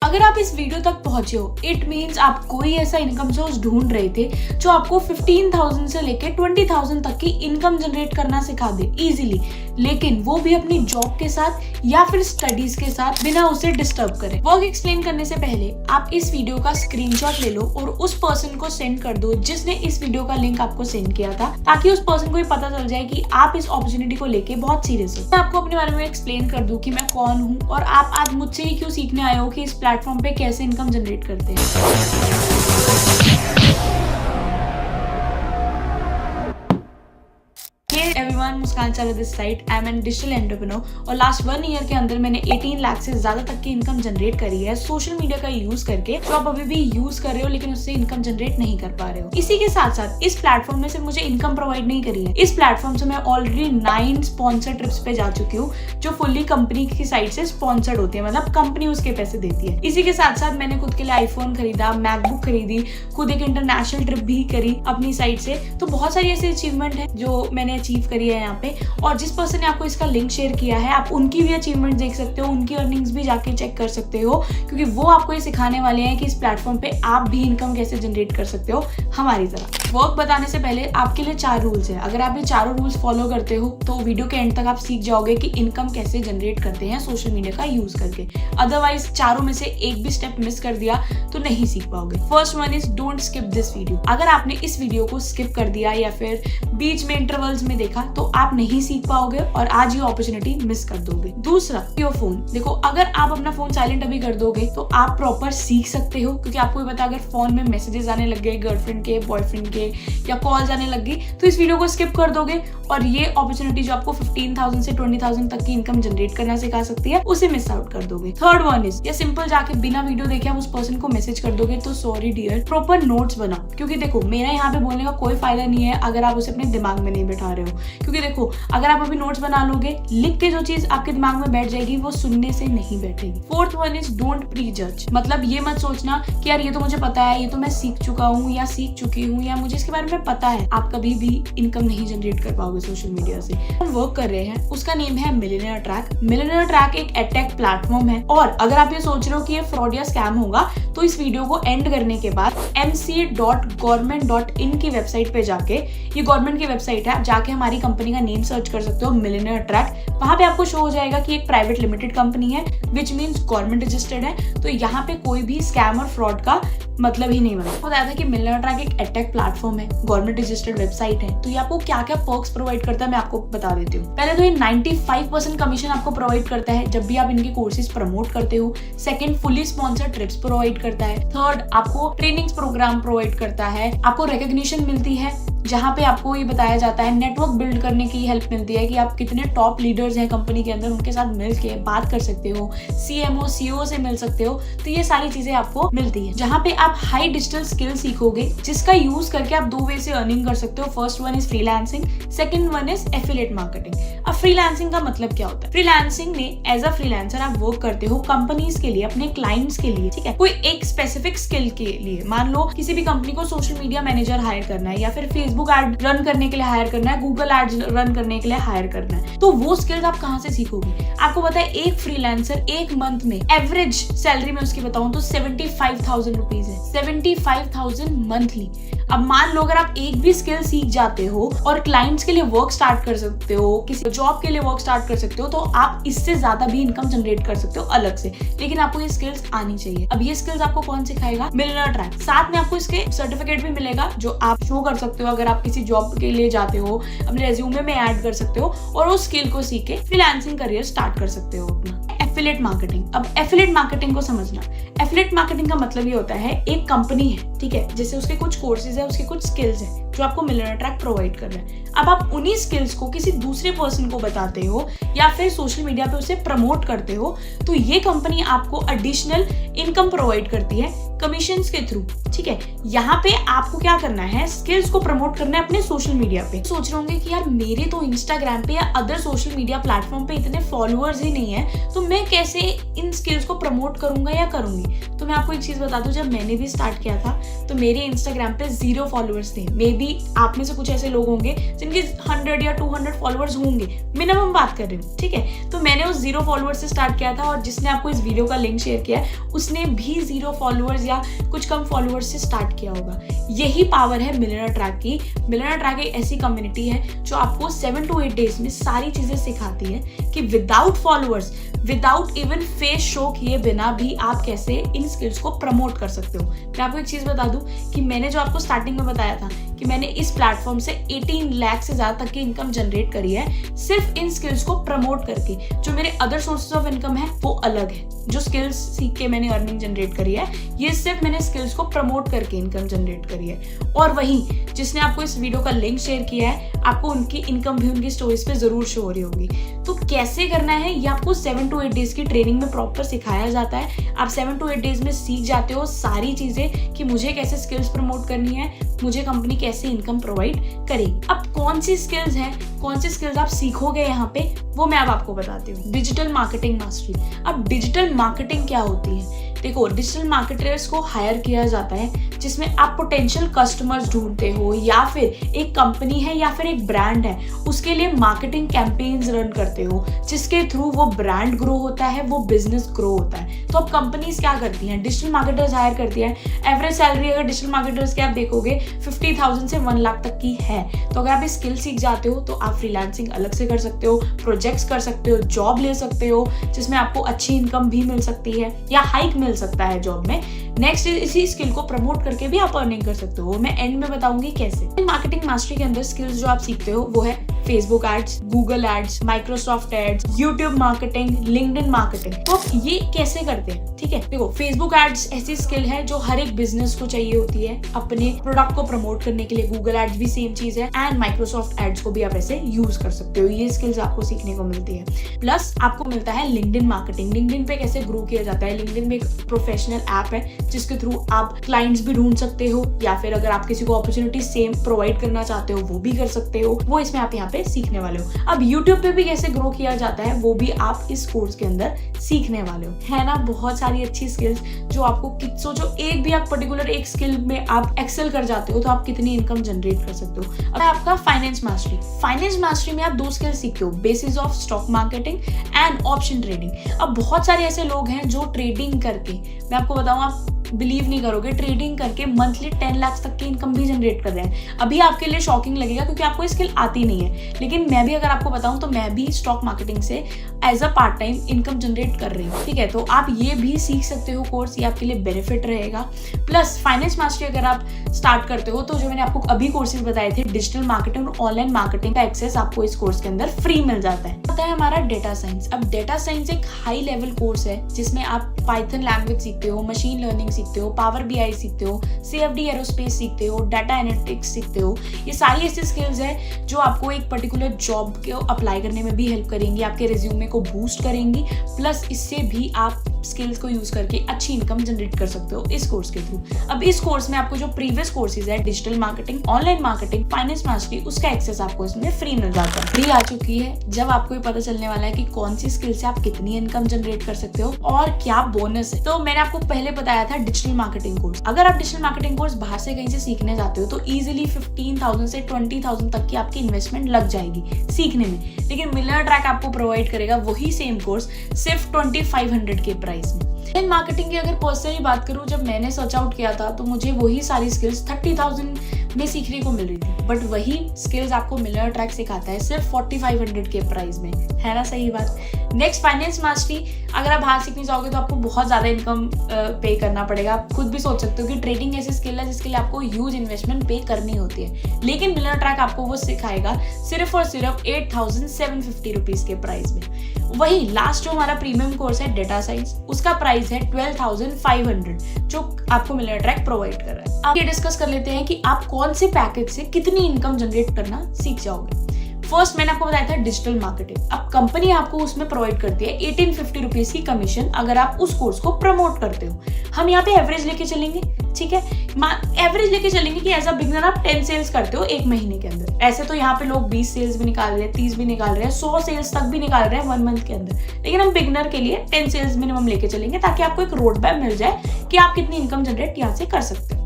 अगर आप इस वीडियो तक पहुंचे हो, इट मीन्स आप कोई ऐसा इनकम सोर्स ढूंढ रहे थे जो आपको 15,000 से लेके 20,000 तक की इनकम जनरेट करना सिखा दे इजीली, लेकिन वो भी अपनी जॉब के साथ या फिर स्टडीज के साथ बिना उसे डिस्टर्ब करे। वर्क एक्सप्लेन करने से पहले आप इस वीडियो का स्क्रीनशॉट ले लो और उस पर्सन को सेंड कर दो जिसने इस वीडियो का लिंक आपको सेंड किया था, ताकि उस पर्सन को भी पता चल जाए कि आप इस अपॉर्चुनिटी को लेके बहुत सीरियस हो। मैं आपको अपने बारे में एक्सप्लेन कर दूं कि मैं कौन हूं और आप आज मुझसे ही क्यों सीखने आए हो कि इस प्लेटफॉर्म पे कैसे इनकम जनरेट करते हैं। Everyone, Muskan Chawla this side. I am an digital entrepreneur और लास्ट 1 ईयर के अंदर मैंने 18 लाख से ज्यादा तक की इनकम जनरेट करी है सोशल मीडिया का यूज करके, जो आप अभी भी यूज कर रहे हो लेकिन उससे इनकम जनरेट नहीं कर पा रहे हो। इसी के साथ साथ इस प्लेटफॉर्म में सिर्फ मुझे इनकम प्रोवाइड नहीं करी है, इस प्लेटफॉर्म से मैं ऑलरेडी 9 स्पॉन्सर ट्रिप्स पे जा चुकी हूँ जो फुल्ली कंपनी की साइड से स्पॉन्सर्ड होती है, मतलब कंपनी उसके पैसे देती है। इसी के साथ साथ मैंने खुद के लिए आईफोन खरीदा, मैकबुक खरीदी, खुद एक इंटरनेशनल ट्रिप भी करी अपनी साइड से। तो बहुत सारी ऐसी अचीवमेंट है जो मैंने अचीव करी है यहाँ पे, और जिस पर्सन ने आपको इसका लिंक शेयर किया है आप उनकी भी अचीवमेंट देख सकते हो, उनकी अर्निंग्स भी जाके चेक कर सकते हो, क्योंकि वो आपको ये सिखाने वाले हैं कि इस प्लेटफॉर्म पे आप भी इनकम कैसे जनरेट कर सकते हो हमारी तरह। वर्क बताने से पहले आपके लिए 4 रूल्स है। अगर आप ये चारों रूल्स फॉलो करते हो तो वीडियो के एंड तक आप सीख जाओगे कि इनकम कैसे जनरेट करते हैं सोशल मीडिया का यूज करके। अदरवाइज चारों में से एक भी स्टेप मिस कर दिया तो नहीं सीख पाओगे। First one is don't skip this video. अगर आपने इस वीडियो को स्किप कर दिया या फिर बीच में इंटरवल्स में देखा तो आप नहीं सीख पाओगे और आज ये अपॉर्चुनिटी मिस कर दोगे। दूसरा, योर फोन। देखो, अगर आप अपना फोन साइलेंट अभी कर दोगे तो आप प्रॉपर सीख सकते हो, क्योंकि आपको पता अगर फोन में मैसेजेस आने लग गए गर्लफ्रेंड के, बॉयफ्रेंड के या कॉल्स आने लग गई तो इस वीडियो को स्किप कर दोगे और ये अपॉर्चुनिटी जो आपको 15,000 से 20,000 तक की इनकम जनरेट करना सिखा सकती है उसे मिस आउट कर दोगे। थर्ड वन इज, या सिंपल जाके बिना वीडियो देखे आप उस पर्सन को मैसेज कर दोगे तो सॉरी डियर, प्रॉपर नोट्स बनाओ। क्योंकि देखो, मेरा यहाँ पे बोलने का कोई फायदा नहीं है अगर आप उसे अपने दिमाग में नहीं बैठा रहे हो, क्योंकि देखो अगर आप अभी नोट्स बना लोगे, लिख के जो चीज आपके दिमाग में बैठ जाएगी वो सुनने से नहीं बैठेगी। Fourth one is don't pre जज। मतलब ये मत सोचना कि यार ये तो मुझे पता है, ये तो मैं सीख चुका हूँ या सीख चुकी हूँ या मुझे इसके बारे में पता है। आप कभी भी इनकम नहीं जनरेट कर पाओगे सोशल मीडिया से। हम वर्क कर रहे हैं, उसका नेम है मिलियनेयर ट्रैक। मिलियनेयर ट्रैक एक एडटेक प्लेटफॉर्म है, और अगर आप ये सोच रहे हो कि ये फ्रॉड या स्कैम होगा तो इस वीडियो को एंड करने के बाद mca.government.in की वेबसाइट पे जाके, ये गवर्नमेंट की वेबसाइट है, आप जाके हमारी कंपनी का नेम सर्च कर सकते हो, मिलियनेयर ट्रैक। वहां पे आपको शो हो जाएगा कि एक प्राइवेट लिमिटेड कंपनी है विच मीन्स गवर्नमेंट रजिस्टर्ड है, तो यहाँ पे कोई भी स्कैम और फ्रॉड का मतलब ही नहीं बना। बताया था कि मिलियनेयर ट्रैक एक एडटेक प्लेटफॉर्म है, गवर्नमेंट रजिस्टर्ड वेबसाइट है, तो ये आपको क्या क्या पर्क्स प्रोवाइड करता है मैं आपको बता देती हूँ। पहले तो ये 95% कमीशन आपको प्रोवाइड करता है जब भी आप इनके कोर्सेज प्रमोट करते हो। Second, fully sponsored trips provide करता है। थर्ड, आपको ट्रेनिंग्स प्रोग्राम प्रोवाइड करता है। आपको रिकॉग्निशन मिलती है जहाँ पे आपको ये बताया जाता है, नेटवर्क बिल्ड करने की हेल्प मिलती है कि आप कितने टॉप लीडर्स हैं कंपनी के अंदर, उनके साथ मिल के बात कर सकते हो, CMO CEO से मिल सकते हो। तो ये सारी चीजें आपको मिलती है जहाँ पे आप हाई डिजिटल स्किल सीखोगे जिसका यूज करके आप 2 वे से अर्निंग कर सकते हो। First one is freelancing, second one is affiliate marketing. अब फ्रीलांसिंग का मतलब क्या होता है? फ्रीलांसिंग में एज अ फ्रीलांसर आप वर्क करते हो कंपनीज के लिए, अपने क्लाइंट्स के लिए, ठीक है, कोई एक स्पेसिफिक स्किल के लिए। मान लो किसी भी कंपनी को सोशल मीडिया मैनेजर हायर करना है या फिर फेसबुक एड रन करने के लिए हायर करना है, गूगल एड्स रन करने के लिए हायर करना है, तो वो स्किल्स आप कहाँ से सीखोगे? आपको पता है एक फ्रीलांसर एक मंथ में एवरेज सैलरी में उसकी बताऊं तो 75,000 रुपीज है, 75,000 मंथली। अब मान लो अगर आप एक भी स्किल सीख जाते हो और क्लाइंट्स के लिए वर्क स्टार्ट कर सकते हो, किसी जॉब के लिए वर्क स्टार्ट कर सकते हो, तो आप इससे ज्यादा भी इनकम जनरेट कर सकते हो अलग से, लेकिन आपको ये स्किल्स आनी चाहिए। अब ये स्किल्स आपको कौन सिखाएगा? Millionaire track. साथ में आपको इसके सर्टिफिकेट भी मिलेगा जो आप शो कर सकते हो अगर आप किसी जॉब के लिए जाते हो, अपने रेज्यूमे में ऐड कर सकते हो और उस स्किल को सीख के फ्रीलांसिंग करियर स्टार्ट कर सकते हो अपना। Affiliate marketing. अब एफिलिएट मार्केटिंग को समझना, एफिलिएट मार्केटिंग का मतलब ये होता है एक कंपनी है, ठीक है, जैसे उसके कुछ कोर्सेज है, उसके कुछ स्किल्स है जो आपको मिलियनेयर ट्रैक प्रोवाइड कर रहा है। अब आप उन्हीं स्किल्स को किसी दूसरे पर्सन को बताते हो या फिर सोशल मीडिया पे उसे प्रमोट करते हो, तो ये कंपनी आपको एडिशनल इनकम प्रोवाइड करती है कमीशन के थ्रू। ठीक है, यहाँ पे आपको क्या करना है, स्किल्स को प्रमोट करना है अपने सोशल मीडिया पे। सोच रहे होंगे कि यार मेरे तो इंस्टाग्राम पे या अदर सोशल मीडिया प्लेटफॉर्म पे इतने फॉलोअर्स ही नहीं है, तो मैं कैसे इन स्किल्स को प्रमोट करूंगा या करूंगी। तो मैं आपको एक चीज बता दूं, जब मैंने भी स्टार्ट किया था तो मेरे इंस्टाग्राम पे 0 फॉलोअर्स थे। मे बी आप में से कुछ ऐसे लोग होंगे जिनके 100 या 200 फॉलोअर्स होंगे, मिनिमम बात कर रही हूँ। ठीक है, तो मैंने उस 0 फॉलोअर्स से स्टार्ट किया था, और जिसने आपको इस वीडियो का लिंक शेयर किया है उसने भी 0 फॉलोअर्स या कुछ कम फॉलोअर्स से स्टार्ट किया होगा। यही पावर है मिलियनेयर ट्रैक की। मिलियनेयर ट्रैक एक ऐसी कम्युनिटी है जो आपको 7 to 8 डेज में सारी चीजें सिखाती है कि without followers, without even face show किए बिना भी आप कैसे इन स्किल्स को प्रमोट कर सकते हो। मैं आपको एक चीज बता दूं कि मैंने जो आपको स्टार्टिंग में बताया था कि मैंने इस प्लेटफॉर्म से 18 लाख से ज्यादा तक की इनकम जनरेट करी है सिर्फ इन स्किल्स को प्रमोट करके। जो मेरे अदर सोर्सेज ऑफ इनकम है वो अलग है। जो स्किल्स सीख के मैंने अर्निंग जनरेट करी है, ये सिर्फ मैंने स्किल्स को प्रमोट करके इनकम जनरेट करी है। और वहीं जिसने आपको इस वीडियो का लिंक शेयर किया है, आपको उनकी इनकम भी उनकी स्टोरीज पे जरूर शो हो रही होगी। तो कैसे करना है ये आपको 7 to 8 डेज की ट्रेनिंग में प्रॉपर सिखाया जाता है। आप 7 to 8 डेज में सीख जाते हो सारी चीजें कि मुझे कैसे स्किल्स प्रमोट करनी है, मुझे कंपनी कैसे इनकम प्रोवाइड करेगी। अब कौन सी स्किल्स हैं, कौन सी स्किल्स आप सीखोगे यहाँ पे, वो मैं अब आपको बताती हूँ। Digital marketing mastery. अब डिजिटल मार्केटिंग क्या होती है? देखो, डिजिटल मार्केटर्स को हायर किया जाता है जिसमें आप पोटेंशियल कस्टमर्स ढूंढते हो, या फिर एक कंपनी है या फिर एक ब्रांड है, उसके लिए मार्केटिंग कैंपेन्स रन करते हो, जिसके थ्रू वो ब्रांड ग्रो होता है, वो बिजनेस ग्रो होता है। तो अब कंपनीज क्या करती हैं, डिजिटल मार्केटर्स हायर करती है। एवरेज सैलरी अगर डिजिटल मार्केटर्स की आप देखोगे 50,000 से 1 लाख तक की है। तो अगर आप ये स्किल सीख जाते हो तो आप फ्रीलांसिंग अलग से कर सकते हो, प्रोजेक्ट्स कर सकते हो, जॉब ले सकते हो जिसमें आपको अच्छी इनकम भी मिल सकती है या हाइक मिल सकता है जॉब में। नेक्स्ट, इसी स्किल को प्रमोट करके भी आप अर्निंग कर सकते हो। मैं एंड में बताऊंगी कैसे। मार्केटिंग मास्टरी के अंदर स्किल्स जो आप सीखते हो वो है Facebook ads, Google ads, Microsoft ads, YouTube marketing, LinkedIn marketing. तो ये कैसे करते हैं? ठीक है, देखो, फेसबुक एड्स ऐसी स्किल है जो हर एक बिजनेस को चाहिए होती है अपने प्रोडक्ट को प्रमोट करने के लिए। गूगल एड्स भी सेम चीज है, एंड माइक्रोसॉफ्ट एड्स को भी आप ऐसे यूज कर सकते हो। ये स्किल्स आपको सीखने को मिलती है। प्लस आपको मिलता है लिंक्डइन मार्केटिंग। लिंक्डइन पे कैसे ग्रो किया जाता है। लिंक्डइन में एक प्रोफेशनल ऐप है जिसके थ्रू आप क्लाइंट्स भी ढूंढ सकते हो, या फिर अगर आप किसी को अपॉर्चुनिटी सेम प्रोवाइड करना चाहते हो वो भी कर सकते हो। वो इसमें आप यहाँ पे सीखने वाले हो। अब यूट्यूब पे भी कैसे ग्रो किया जाता है वो भी आप इस कोर्स के अंदर सीखने वाले हो। है ना, बहुत सारी अच्छी स्किल्स जो आपको सोचो, एक भी आप पर्टिकुलर एक स्किल में आप एक्सेल कर जाते हो तो आप कितनी इनकम जनरेट कर सकते हो। अब आपका फाइनेंस मास्टरी। फाइनेंस मास्टरी में आप 2 स्किल सीखते हो, basis of stock marketing and option trading. अब बहुत सारे ऐसे लोग हैं जो ट्रेडिंग करके, मैं आपको बताऊं, आप बिलीव नहीं करोगे, ट्रेडिंग करके मंथली 10 लाख तक की इनकम भी जनरेट कर रहे हैं। अभी आपके लिए शॉकिंग लगेगा क्योंकि आपको ये स्किल आती नहीं है, लेकिन मैं भी अगर आपको बताऊं तो मैं भी स्टॉक मार्केटिंग से as a part time income generate कर रही हूँ। ठीक है, तो आप ये भी सीख सकते हो कोर्स, ये आपके लिए बेनिफिट रहेगा। प्लस फाइनेंस मास्टरी अगर आप स्टार्ट करते हो तो जो मैंने आपको अभी कोर्सेज बताए थे, डिजिटल मार्केटिंग और ऑनलाइन मार्केटिंग का एक्सेस आपको इस कोर्स के अंदर फ्री मिल जाता है। आता है हमारा डेटा साइंस। अब डेटा साइंस एक हाई लेवल कोर्स है जिसमें आप पाइथन लैंग्वेज सीखते हो, मशीन लर्निंग सीखते हो, पावर बीआई सीखते हो, CFD एरोस्पेस सीखते हो, डाटा एनालिटिक्स सीखते हो। ये सारी ऐसी स्किल्स है जो आपको एक पर्टिकुलर जॉब को अप्लाई करने में भी हेल्प करेंगी, आपके रिज्यूमे को बूस्ट करेंगी। प्लस इससे भी आप स्किल्स को यूज करके अच्छी इनकम जनरेट कर सकते हो इस कोर्स के थ्रू। अब इस कोर्स में आपको जो प्रीवियस कोर्सेज है, digital marketing, online marketing, finance mastery, उसका एक्सेस आपको इसमें फ्री मिल जाता है। फ्री आ चुकी है जब आपको ये पता चलने वाला है कि कौन सी स्किल से आप कितनी इनकम जनरेट कर सकते हो और क्या बोनस है। तो मैंने आपको पहले बताया था डिजिटल मार्केटिंग कोर्स। अगर आप डिजिटल मार्केटिंग कोर्स बाहर से कहीं से सीखने जाते हो तो इजीली 15,000 से 20,000 तक की आपकी इन्वेस्टमेंट लग जाएगी सीखने में, लेकिन मिलियनेयर ट्रैक आपको प्रोवाइड करेगा वही सेम कोर्स सिर्फ 2500 के प्राइस में। इन मार्केटिंग की अगर पर्सनली बात करूं, जब मैंने सर्च आउट किया था तो मुझे वही सारी स्किल्स 30,000 में सीखने को मिल रही थी, बट वही स्किल्स आपको मिलियनेयर ट्रैक सिखाता है सिर्फ 4500 के प्राइस में। है ना सही बात। Next, finance mastery. अगर आप बाहर सीखने जाओगे तो आपको बहुत ज्यादा इनकम पे करना पड़ेगा। आप खुद भी सोच सकते हो कि ट्रेडिंग ऐसी स्किल है जिसके लिए आपको ह्यूज इन्वेस्टमेंट पे करनी होती है, लेकिन मिलियनेयर ट्रैक आपको वो सिखाएगा सिर्फ और सिर्फ 8,750 रुपीज के प्राइस में। वही लास्ट जो हमारा प्रीमियम कोर्स है डेटा साइंस, उसका प्राइस है 12,500 जो आपको मिलियनेयर ट्रैक प्रोवाइड कर रहा है। अब ये डिस्कस कर लेते हैं कि आप कौन से पैकेज से कितनी इनकम जनरेट करना सीख जाओगे। फर्स्ट मैंने आपको बताया था डिजिटल मार्केटिंग। अब कंपनी आपको उसमें प्रोवाइड करती है 1850 रुपीज की कमीशन अगर आप उस कोर्स को प्रमोट करते हो। हम यहाँ पे एवरेज लेके चलेंगे, ठीक है, एवरेज लेके चलेंगे कि एज अ बिगनर आप 10 सेल्स करते हो एक महीने के अंदर। ऐसे तो यहाँ पे लोग 20 सेल्स भी निकाल रहे हैं, 30 भी निकाल रहे हैं, 100 सेल्स तक भी निकाल रहे हैं 1 मंथ के अंदर, लेकिन हम बिगनर के लिए 10 सेल्स मिनिमम लेके चलेंगे ताकि आपको एक रोड मैप मिल जाए कि आप कितनी इनकम जनरेट यहाँ से कर सकते हो।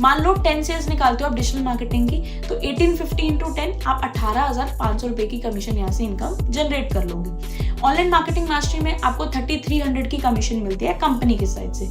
मान लो 10 सेल्स निकालते हो आप डिजिटल मार्केटिंग की, तो 1850 इंटू 10 आप 18,500 रुपए की कमीशन यहाँ से इनकम जनरेट कर लोगे। ऑनलाइन मार्केटिंग मास्टरी में आपको 3300 की कमीशन मिलती है कंपनी की साइड से।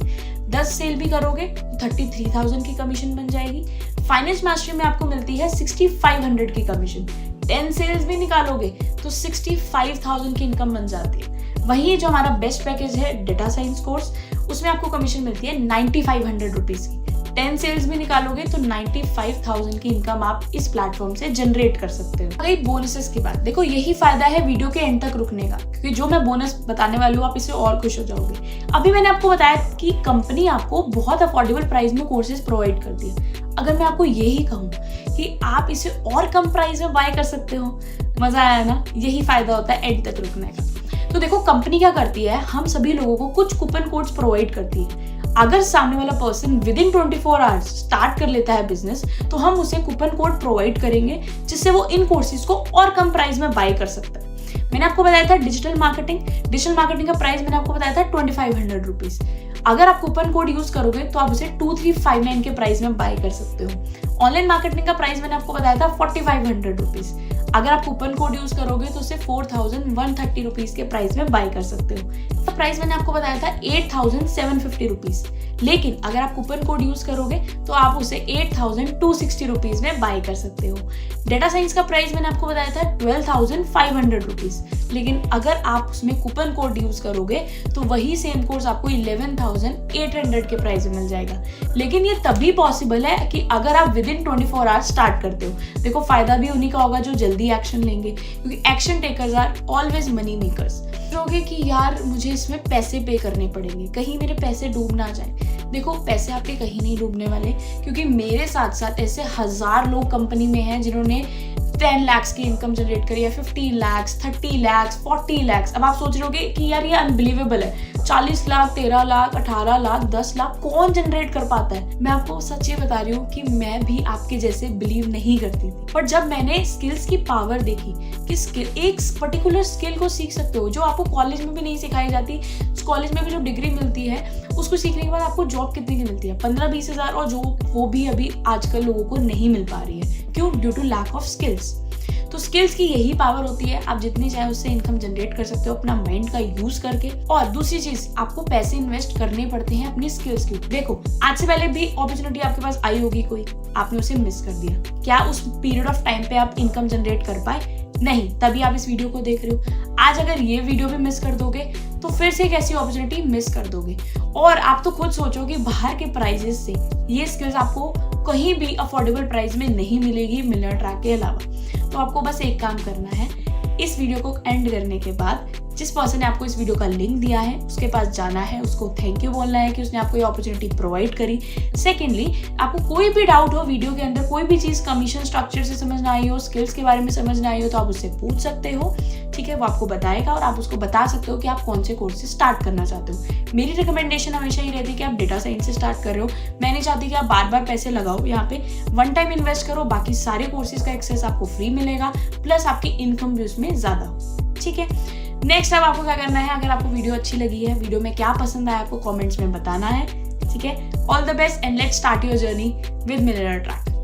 10 सेल भी करोगे तो 33,000 की कमीशन बन जाएगी। फाइनेंस मास्टरी में आपको मिलती है 6500 की कमीशन। 10 सेल्स भी निकालोगे तो 65,000 की इनकम बन जाती है। वही जो हमारा बेस्ट पैकेज है डेटा साइंस कोर्स, उसमें आपको कमीशन मिलती है 9500 रुपीज की। 10 सेल्स भी निकालोगे तो 95,000 की इनकम आप इस प्लेटफॉर्म से जनरेट कर सकते हो। अगर बोनसेस की बात, देखो यही फायदा है वीडियो के एंड तक रुकने का, क्योंकि जो मैं बोनस बताने वाली हूँ आप इससे और खुश हो जाओगे। अभी मैंने आपको बताया कि कंपनी आपको बहुत अफोर्डेबल प्राइस में कोर्सेज प्रोवाइड करती है। अगर मैं आपको यही कहूँ कि आप इसे और कम प्राइस में बाय कर सकते हो, मजा आया ना? यही फायदा होता है एंड तक रुकने का। तो देखो कंपनी क्या करती है, हम सभी लोगों को कुछ कूपन कोड्स प्रोवाइड करती है। अगर सामने वाला person with in 24 hours start कर लेता है बिजनेस, तो हम उसे कूपन कोड प्रोवाइड करेंगे जिससे वो इन कोर्सेज को और कम प्राइस में बाय कर सकता है। मैंने आपको बताया था डिजिटल मार्केटिंग का प्राइस मैंने आपको बताया था 2500 रुपीज। अगर आप कूपन कोड यूज करोगे तो आप उसे 2359 के प्राइस में बाय कर सकते हो। ऑनलाइन मार्केटिंग का प्राइस मैंने आपको बताया था 4500 रुपीज। अगर आप कूपन कोड यूज करोगे तो उसे 4130 रुपीज के प्राइस में बाय कर सकते हो। प्राइस मैंने आपको बताया था 8750 रुपीज, लेकिन अगर आप कूपन कोड यूज करोगे तो आप उसे 8260 रुपीज में बाय कर सकते हो। डेटा साइंस का प्राइस मैंने आपको बताया था 12,500 रुपीज, लेकिन अगर आप उसमें कूपन कोड यूज करोगे तो वही सेम कोर्स आपको 11,800 के प्राइस में मिल जाएगा। लेकिन ये तभी पॉसिबल है कि अगर आप विद इन 24 आवर्स स्टार्ट करते हो। देखो फायदा भी उन्हीं का होगा जो जल्दी एक्शन लेंगे, क्योंकि action takers are always money makers. सोचोगे कि यार मुझे इसमें पैसे पे करने पड़ेंगे, कहीं मेरे पैसे डूब ना जाए। देखो पैसे आपके कहीं नहीं डूबने वाले, क्योंकि मेरे साथ साथ ऐसे 1000 लोग कंपनी में हैं जिन्होंने 10 लाख की इनकम जनरेट करी है, 15 लाख, 30 लाख, 40 लाख। अब आप सोच रहे होगे कि यार ये अनबिलीवेबल है, 40 लाख, 13 लाख, 18 लाख, 10 लाख कौन जनरेट कर पाता है? मैं आपको सच्ची बता रही हूँ कि मैं भी आपके जैसे बिलीव नहीं करती थी, पर जब मैंने स्किल्स की पावर देखी कि एक पर्टिकुलर स्किल को सीख सकते हो जो आपको कॉलेज में भी नहीं सिखाई जाती, कॉलेज में भी जो डिग्री मिलती है उसको सीखने के बाद आपको जॉब कितने की मिलती है? 15-20 हजार, और जो वो भी अभी आजकल लोगों को नहीं मिल पा रही है। क्यों? Due to lack of skills. तो स्किल्स की यही पावर होती है, आप जितनी चाहे उससे इनकम जनरेट कर सकते हो अपना माइंड का यूज करके। और दूसरी चीज, आपको पैसे इन्वेस्ट करने पड़ते हैं अपनी स्किल्स के। देखो आज से पहले भी अपॉर्चुनिटी आपके पास आई होगी कोई, आपने उसे मिस कर दिया। क्या उस पीरियड ऑफ टाइम पे आप इनकम जनरेट कर पाए? नहीं, तभी आप इस वीडियो को देख रहे हो। आज अगर ये वीडियो भी मिस कर दोगे तो फिर से एक ऐसी अपॉर्चुनिटी मिस कर दोगे। और आप तो खुद सोचो कि बाहर के प्राइजेस से ये स्किल्स आपको कहीं भी अफोर्डेबल प्राइस में नहीं मिलेगी मिलियनर ट्रैक के अलावा। तो आपको बस एक काम करना है, इस वीडियो को एंड करने के बाद जिस पर्सन ने आपको इस वीडियो का लिंक दिया है उसके पास जाना है, उसको थैंक यू बोलना है कि उसने आपको ये अपॉर्चुनिटी प्रोवाइड करी। सेकेंडली, आपको कोई भी डाउट हो वीडियो के अंदर, कोई भी चीज़ कमीशन स्ट्रक्चर से समझ ना आई हो, स्किल्स के बारे में समझ ना आई हो, तो आप उससे पूछ सकते हो, ठीक है? वो आपको बताएगा और आप उसको बता सकते हो कि आप कौन से कोर्स से स्टार्ट करना चाहते हो। मेरी रिकमेंडेशन हमेशा ही रहती है कि आप डेटा साइंस से स्टार्ट कर रहे हो। मैं नहीं चाहती कि आप बार बार पैसे लगाओ, यहाँ पे वन टाइम इन्वेस्ट करो, बाकी सारे कोर्सेज का एक्सेस आपको फ्री मिलेगा, प्लस आपकी इनकम भी उसमें ज्यादा हो, ठीक है? नेक्स्ट अब आपको क्या करना है, अगर आपको वीडियो अच्छी लगी है, वीडियो में क्या पसंद आया आपको कमेंट्स में बताना है, ठीक है? All the best and let's start your journey with millionaire track.